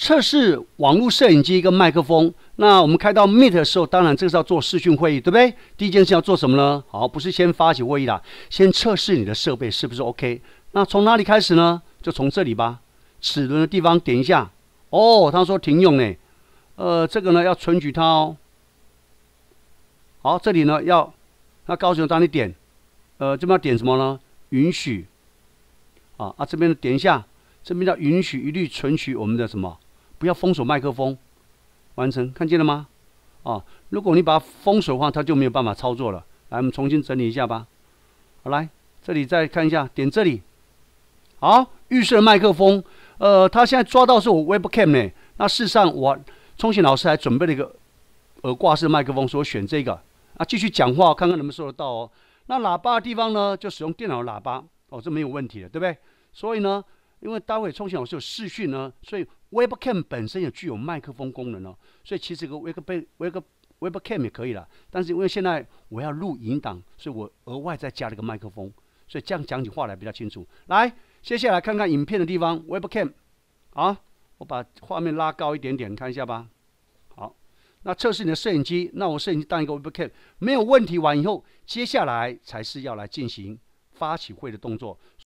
测试网络摄影机跟麦克风。那我们开到 Meet 的时候，当然这个是要做视讯会议，对不对？第一件事要做什么呢？好，不是先发起会议啦，先测试你的设备是不是 OK。那从哪里开始呢？就从这里吧，齿轮的地方点一下。哦，他说停用呢。这个呢要存取它哦。好，这里呢他告诉你让你点，这边要点什么呢？允许。这边点一下，这边叫允许一律存取我们的什么？不要封锁麦克风。完成，看见了吗？如果你把它封锁的话，它就没有办法操作了。来，我们重新整理一下吧。好，来这里再看一下，点这里。好，预设麦克风。他现在抓到是我 Webcam 呢。那事实上，我聪行老师还准备了一个耳挂式麦克风，所以我选这个。继续讲话，看看能不能收得到哦。那喇叭的地方呢，就使用电脑的喇叭。这没有问题的，对不对？所以呢，因为待会聪行老师有视讯呢，所以 Webcam 本身也具有麦克风功能哦。所以其实Webcam 也可以了。但是因为现在我要录影档，所以我额外再加了一个麦克风，所以这样讲起话来比较清楚。来，接下来看看影片的地方 ，Webcam。我把画面拉高一点点，看一下吧。好，那测试你的摄影机，那我摄影机当一个 Webcam 没有问题完以后，接下来才是要来进行发起会的动作。